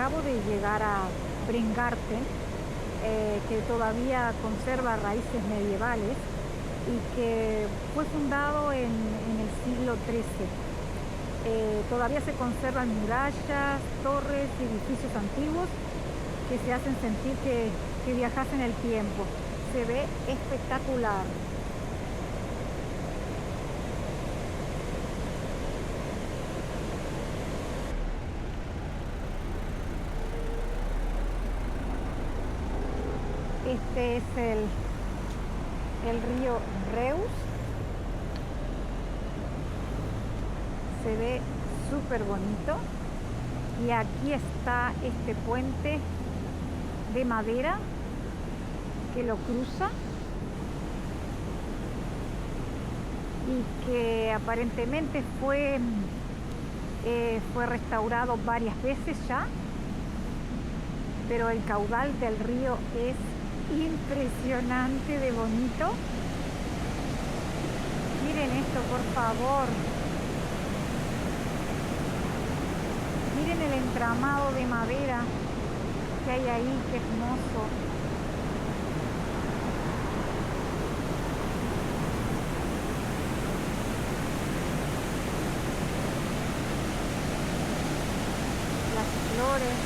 acabo de llegar a Bremgarten, que todavía conserva raíces medievales y que fue fundado en el siglo XIII. Todavía se conservan murallas, torres y edificios antiguos que se hacen sentir que viajas en el tiempo. Se ve espectacular. Este es el río Reus. Se ve súper bonito. Y aquí está este puente de madera que lo cruza y que aparentemente fue restaurado varias veces ya, pero el caudal del río es impresionante de bonito. Miren esto, por favor. Miren el entramado de madera que hay ahí, qué hermoso. Las flores.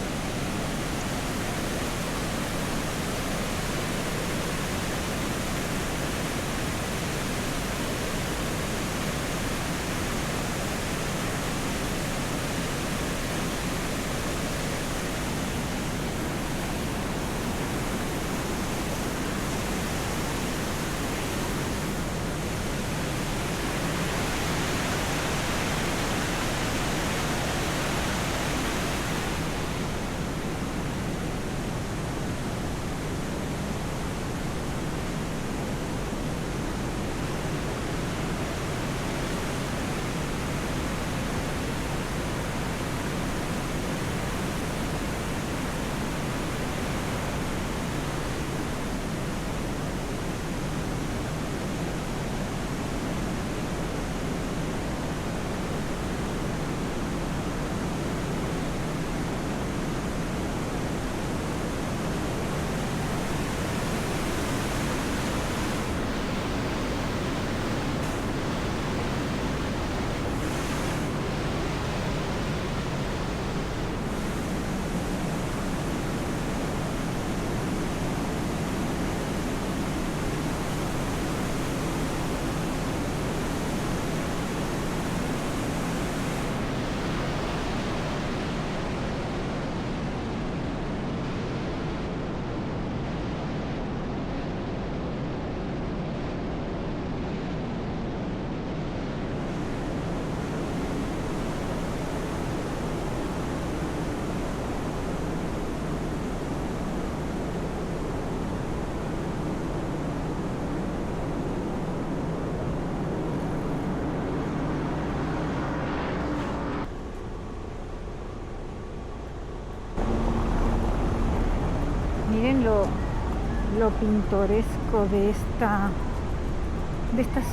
Miren lo pintoresco de esta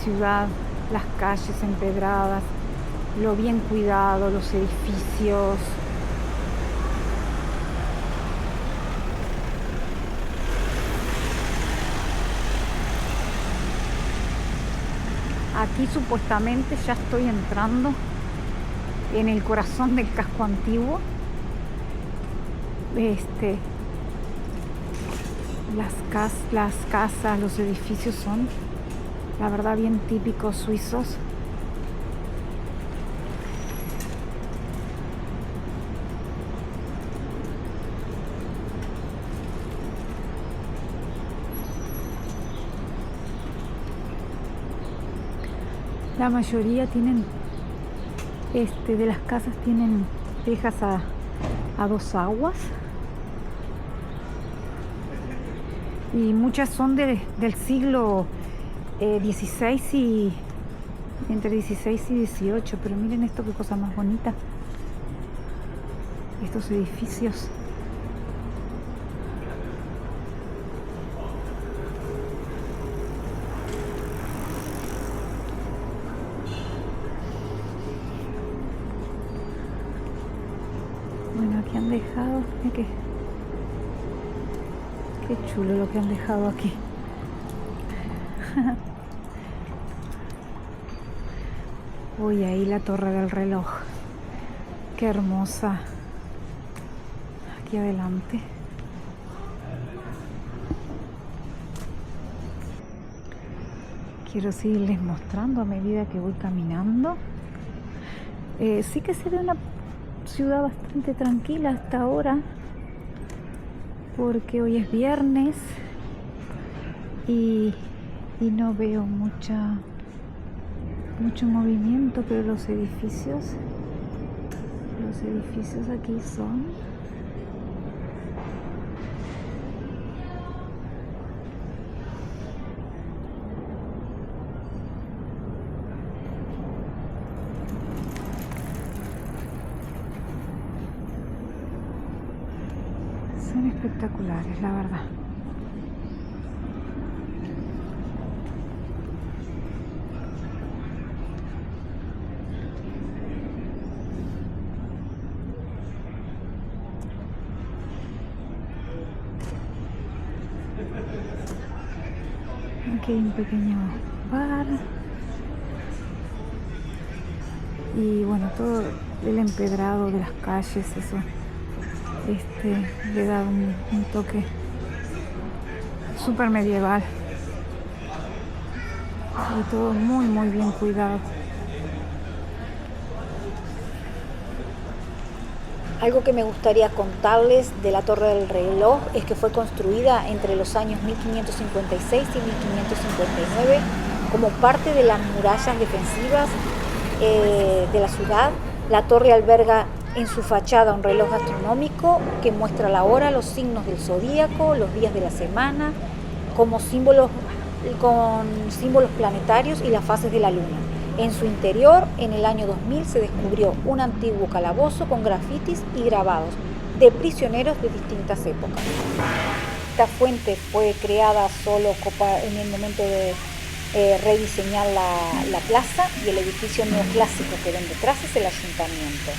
ciudad, las calles empedradas, lo bien cuidado, los edificios. Aquí supuestamente ya estoy entrando en el corazón del casco antiguo. Las casas, los edificios son, la verdad, bien típicos suizos. La mayoría tienen, de las casas tienen tejas a dos aguas. Y muchas son del siglo XVI y entre XVI y XVIII. Pero miren esto, qué cosa más bonita. Estos edificios. Bueno, aquí han dejado Mira qué chulo lo que han dejado aquí. Uy, ahí la torre del reloj. Qué hermosa. Aquí adelante. Quiero seguirles mostrando a medida que voy caminando. Sí que se ve una ciudad bastante tranquila hasta ahora, porque hoy es viernes y no veo mucho movimiento, pero los edificios aquí son espectaculares, la verdad. Aquí hay un pequeño bar y bueno, todo el empedrado de las calles, eso le da un toque súper medieval y todo muy bien cuidado. Algo que me gustaría contarles de la Torre del Reloj es que fue construida entre los años 1556 y 1559 como parte de las murallas defensivas de la ciudad. La torre alberga en su fachada un reloj astronómico que muestra la hora, los signos del zodíaco, los días de la semana, como símbolos, con símbolos planetarios y las fases de la luna. En su interior, en el año 2000, se descubrió un antiguo calabozo con grafitis y grabados de prisioneros de distintas épocas. Esta fuente fue creada solo en el momento de rediseñar la plaza, y el edificio neoclásico que ven detrás es el ayuntamiento.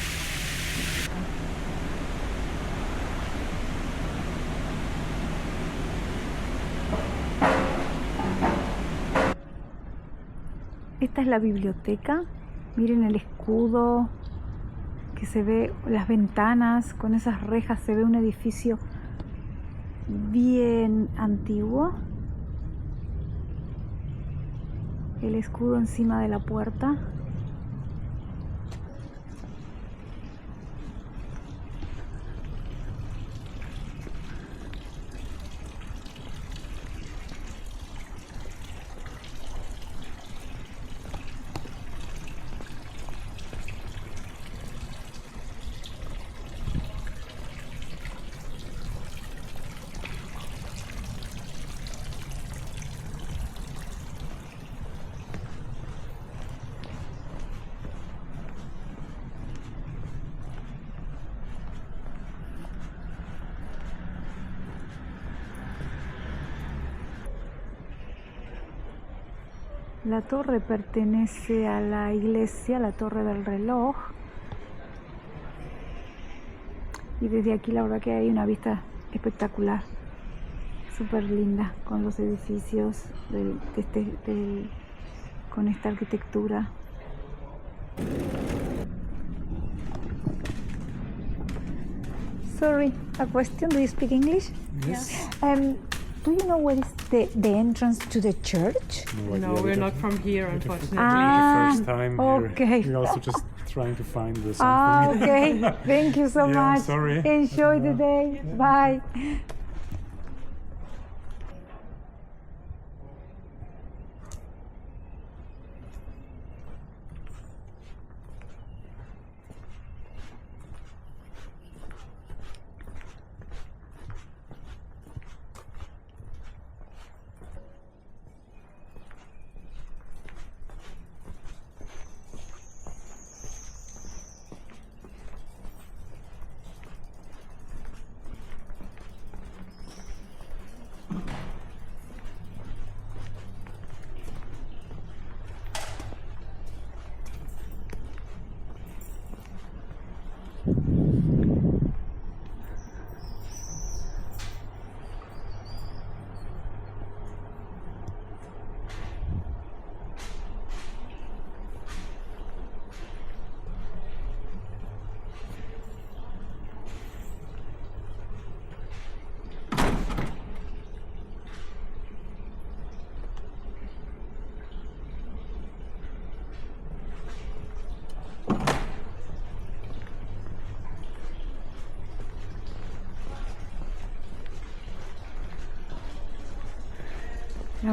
Esta es la biblioteca. Miren el escudo que se ve, las ventanas con esas rejas, se ve un edificio bien antiguo. El escudo encima de la puerta. La torre pertenece a la iglesia, la Torre del Reloj. Y desde aquí la verdad que hay una vista espectacular, súper linda, con los edificios con esta arquitectura. Sorry, a question. Do you speak English? Yes. Do you know where is the entrance to the church? No, we're not from here, unfortunately. Ah, the first time okay. here. We're also just trying to find the something. Ah, okay. Thank you so Yeah, much. sorry. Enjoy the day. Bye.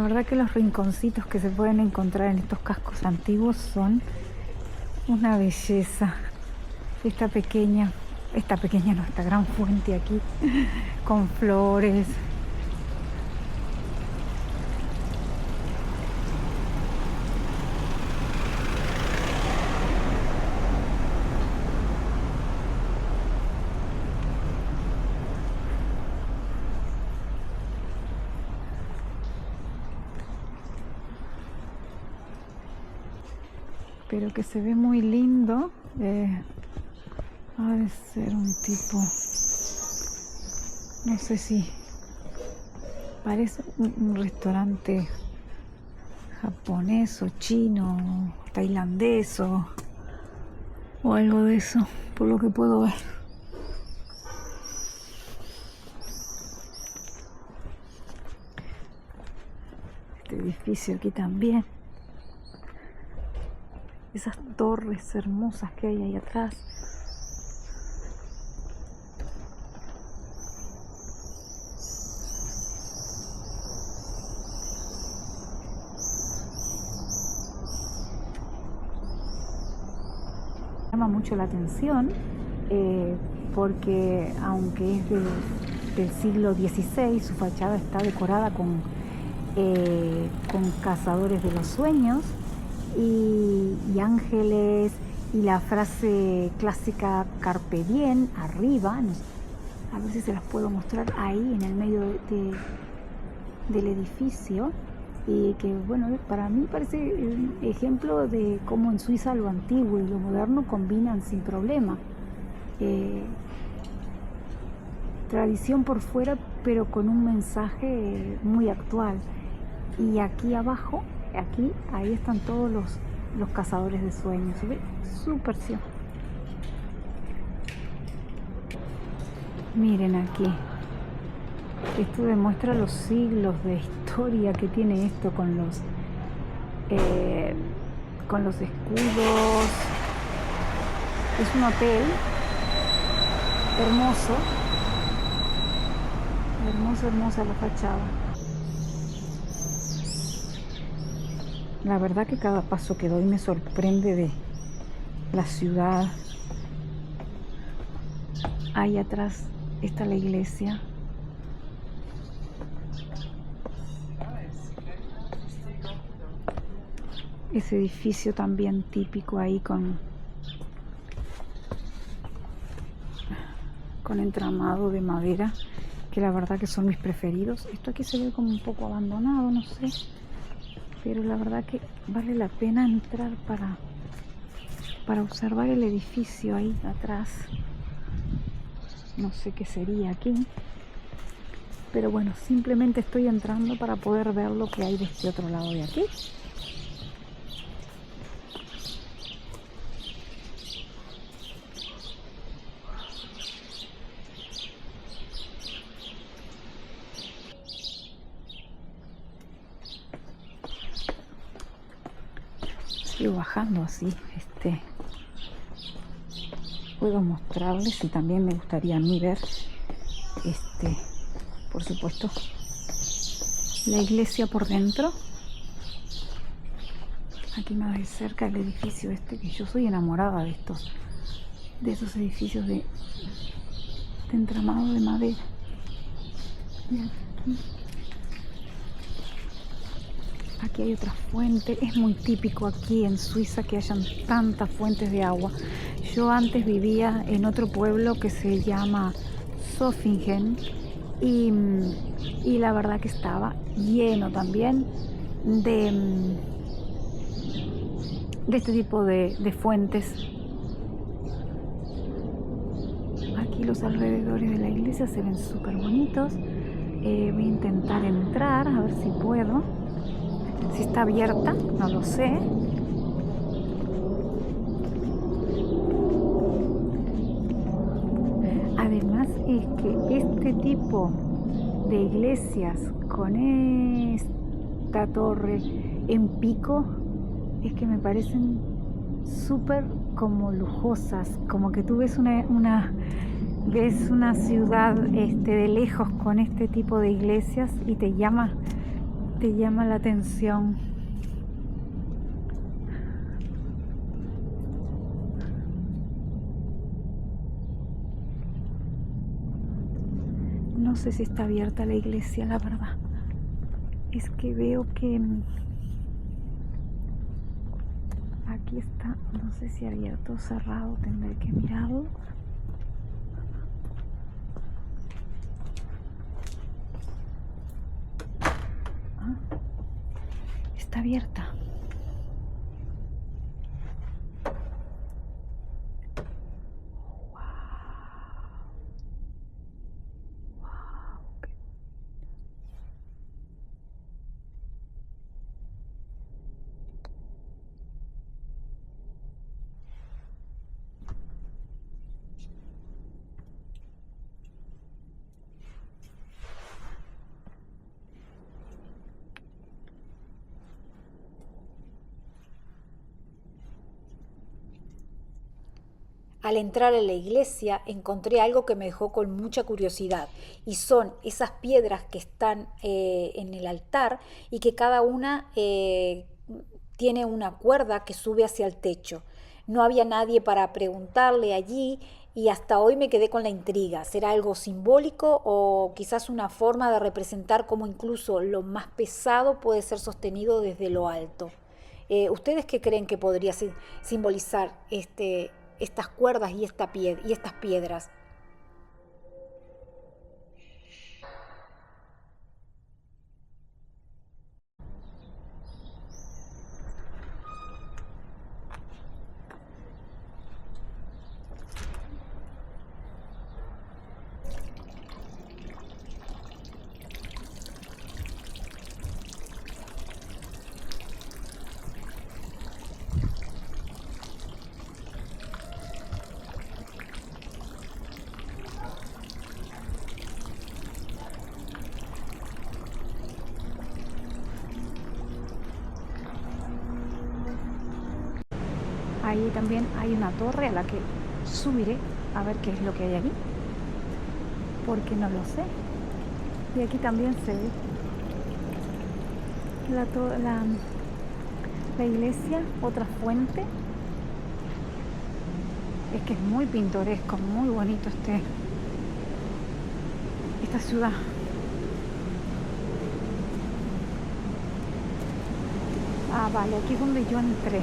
La verdad que los rinconcitos que se pueden encontrar en estos cascos antiguos son una belleza. Esta pequeña no, esta gran fuente aquí con flores. Pero que se ve muy lindo. Ha de ser un tipo, no sé si parece un restaurante japonés o chino, o tailandés o algo de eso, por lo que puedo ver. Este edificio aquí también. Esas torres hermosas que hay ahí atrás. Llama mucho la atención porque aunque es del siglo XVI, su fachada está decorada con cazadores de los sueños y ángeles y la frase clásica Carpe Diem arriba. A ver si se las puedo mostrar ahí en el medio del edificio. Y que bueno, para mí parece un ejemplo de cómo en Suiza lo antiguo y lo moderno combinan sin problema. Tradición por fuera, pero con un mensaje muy actual. Y aquí abajo, ahí están todos los cazadores de sueños. ¿Ve? Súper sí. Miren aquí. Esto demuestra los siglos de historia que tiene esto con los escudos. Es un hotel hermoso, hermosa la fachada. La verdad que cada paso que doy me sorprende de la ciudad. Ahí atrás está la iglesia. Ese edificio también típico ahí con entramado de madera, que la verdad que son mis preferidos. Esto aquí se ve como un poco abandonado, no sé, pero la verdad que vale la pena entrar para observar el edificio ahí atrás. No sé qué sería aquí, pero bueno, simplemente estoy entrando para poder ver lo que hay de este otro lado de aquí. Sigo bajando así, puedo mostrarles y también me gustaría a mí ver, por supuesto, la iglesia por dentro. Aquí más de cerca el edificio que yo soy enamorada de esos edificios de entramado de madera. Y aquí hay otra fuente. Es muy típico aquí en Suiza que hayan tantas fuentes de agua. Yo antes vivía en otro pueblo que se llama Zofingen y la verdad que estaba lleno también de este tipo de fuentes. Aquí los alrededores de la iglesia se ven súper bonitos. Voy a intentar entrar a ver si puedo. Si está abierta, no lo sé. Además es que este tipo de iglesias con esta torre en pico es que me parecen súper como lujosas, como que tú ves ves una ciudad de lejos con este tipo de iglesias y te llama te llama la atención. No sé si está abierta la iglesia, la verdad. Es que veo que aquí está, no sé si abierto o cerrado, tendré que mirarlo. Está abierta. Al entrar a la iglesia encontré algo que me dejó con mucha curiosidad y son esas piedras que están en el altar y que cada una tiene una cuerda que sube hacia el techo. No había nadie para preguntarle allí y hasta hoy me quedé con la intriga. ¿Será algo simbólico o quizás una forma de representar cómo incluso lo más pesado puede ser sostenido desde lo alto? ¿Ustedes qué creen que podría simbolizar estas cuerdas y estas piedras? Ahí también hay una torre a la que subiré a ver qué es lo que hay aquí, porque no lo sé. Y aquí también se ve la iglesia, otra fuente. Es que es muy pintoresco, muy bonito esta ciudad. Ah, vale, aquí es donde yo entré.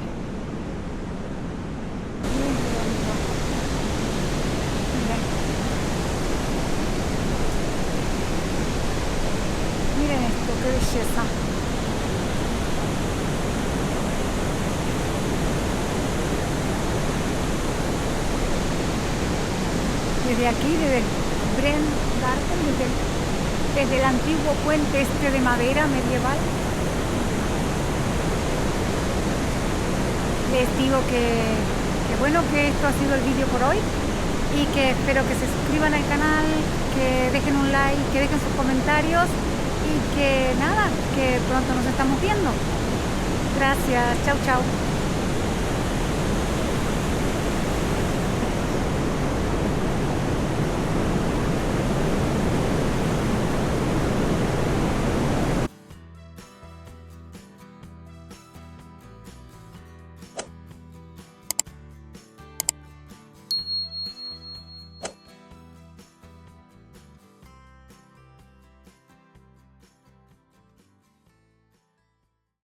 Miren esto, qué belleza. Desde aquí, desde Bremgarten, desde el antiguo puente de madera medieval, les digo que bueno, que esto ha sido el vídeo por hoy y que espero que se suscriban al canal, que dejen un like, que dejen sus comentarios y que nada, que pronto nos estamos viendo. Gracias, chau chau.